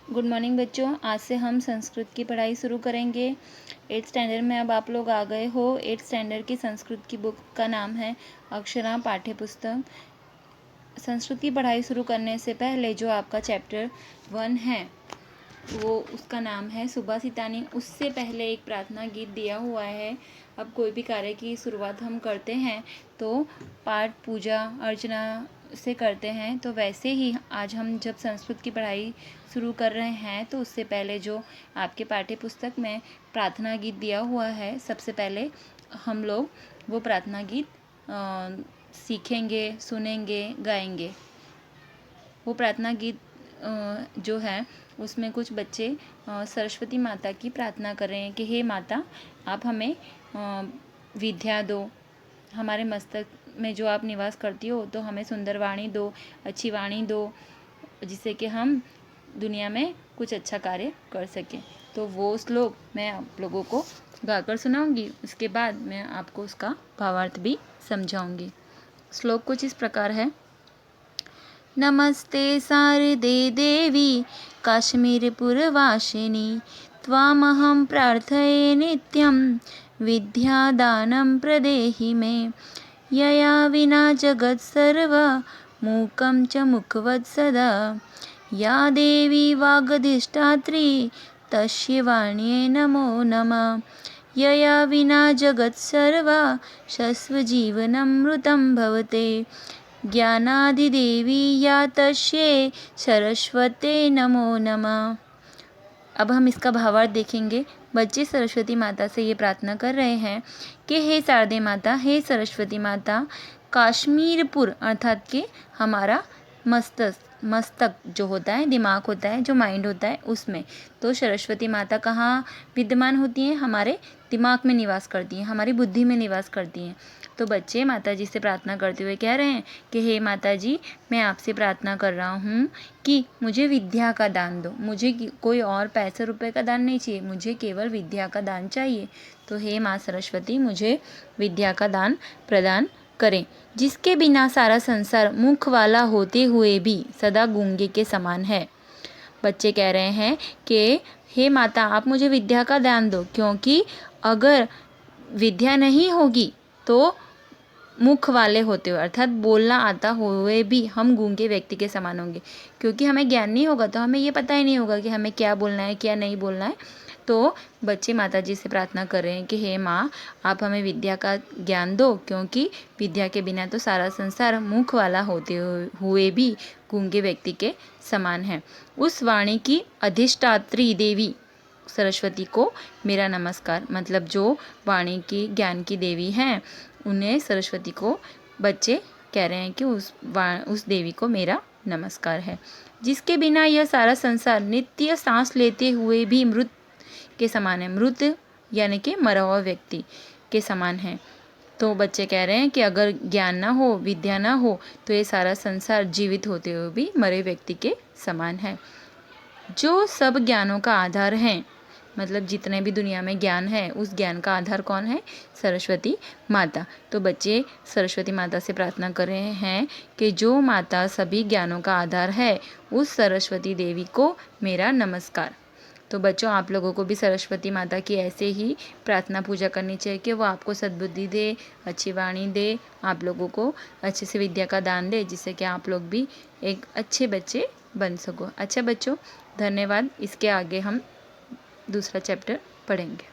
Good morning बच्चों। आज से हम संस्कृत की पढ़ाई शुरू करेंगे। 8th स्टैंडर्ड में अब आप लोग आ गए हो। 8th स्टैंडर्ड की संस्कृत की बुक का नाम है अक्षरा पाठ्य पुस्तक। संस्कृत की पढ़ाई शुरू करने से पहले जो आपका चैप्टर 1 है वो उसका नाम है सुभाषितानी। उससे पहले एक प्रार्थना गीत दिया हुआ है। अब कोई भी कार्य की शुरुआत हम करते हैं तो पाठ पूजा अर्चना से करते हैं, तो वैसे ही आज हम जब संस्कृत की पढ़ाई शुरू कर रहे हैं तो उससे पहले जो आपके पाठ्य पुस्तक में प्रार्थना गीत दिया हुआ है, सबसे पहले हम लोग वो प्रार्थना गीत सीखेंगे, सुनेंगे, गाएंगे। वो प्रार्थना गीत जो है उसमें कुछ बच्चे सरस्वती माता की प्रार्थना कर रहे हैं कि हे माता, आप हमें विद्या दो, हमारे मस्तक में जो आप निवास करती हो तो हमें सुंदर वाणी दो, अच्छी वाणी दो, जिससे कि हम दुनिया में कुछ अच्छा कार्य कर सकें। तो वो श्लोक मैं आप लोगों को गाकर सुनाऊंगी। उसके बाद मैं आपको उसका भावार्थ भी समझाऊंगी। श्लोक कुछ इस प्रकार है। नमस्ते शारदे देवी काश्मीरपुरवासिनी, त्वामहं प्रार्थये नित्यं विद्यादानं प्रदेहि मे। यया विना जगत्सर्वं मूकं च मुखवत् सदा। या देवी वागधिष्ठात्री तस्यै वाण्यै नमो नमः। यया विना जगत्सर्वं शश्वजीवनमृतं भवते। ज्ञानादिदेवी या तस्यै सरस्वते नमो नमः। अब हम इसका भावार्थ देखेंगे। बच्चे सरस्वती माता से ये प्रार्थना कर रहे हैं कि हे शारदे माता, हे सरस्वती माता, काश्मीरपुर अर्थात कि हमारा मस्तक जो होता है, दिमाग होता है, जो माइंड होता है, उसमें तो सरस्वती माता कहाँ विद्यमान होती हैं? हमारे दिमाग में निवास करती हैं, हमारी बुद्धि में निवास करती हैं। तो बच्चे माता जी से प्रार्थना करते हुए कह रहे हैं कि हे माता जी, मैं आपसे प्रार्थना कर रहा हूँ कि मुझे विद्या का दान दो। मुझे कोई और पैसे रुपए का दान नहीं चाहिए, मुझे केवल विद्या का दान चाहिए। तो हे माँ सरस्वती, मुझे विद्या का दान प्रदान करें, जिसके बिना सारा संसार मुख वाला होते हुए भी सदा गूंगे के समान है। बच्चे कह रहे हैं कि हे माता, आप मुझे विद्या का दान दो, क्योंकि अगर विद्या नहीं होगी तो मुख वाले होते हुए अर्थात बोलना आता हुए भी हम गूंगे व्यक्ति के समान होंगे। क्योंकि हमें ज्ञान नहीं होगा तो हमें ये पता ही नहीं होगा कि हमें क्या बोलना है, क्या नहीं बोलना है। तो बच्चे माता जी से प्रार्थना कर रहे हैं कि हे माँ, आप हमें विद्या का ज्ञान दो, क्योंकि विद्या के बिना तो सारा संसार मुख वाला होते हुए भी गूंगे व्यक्ति के समान है। उस वाणी की अधिष्ठात्री देवी सरस्वती को मेरा नमस्कार। मतलब जो वाणी की ज्ञान की देवी हैं, उन्हें सरस्वती को बच्चे कह रहे हैं कि उस देवी को मेरा नमस्कार है, जिसके बिना यह सारा संसार नित्य सांस लेते हुए भी मृत के समान है। मृत यानी कि मरा हुआ व्यक्ति के समान है। तो बच्चे कह रहे हैं कि अगर ज्ञान ना हो, विद्या ना हो, तो ये सारा संसार जीवित होते हुए भी मरे व्यक्ति के समान है। जो सब ज्ञानों का आधार है, मतलब जितने भी दुनिया में ज्ञान है, उस ज्ञान का आधार कौन है? सरस्वती माता। तो बच्चे सरस्वती माता से प्रार्थना कर रहे हैं कि जो माता सभी ज्ञानों का आधार है, उस सरस्वती देवी को मेरा नमस्कार। तो बच्चों, आप लोगों को भी सरस्वती माता की ऐसे ही प्रार्थना पूजा करनी चाहिए कि वो आपको सद्बुद्धि दे, अच्छी वाणी दे, आप लोगों को अच्छे से विद्या का दान दे, जिससे कि आप लोग भी एक अच्छे बच्चे बन सको। अच्छा बच्चों, धन्यवाद। इसके आगे हम दूसरा चैप्टर पढ़ेंगे।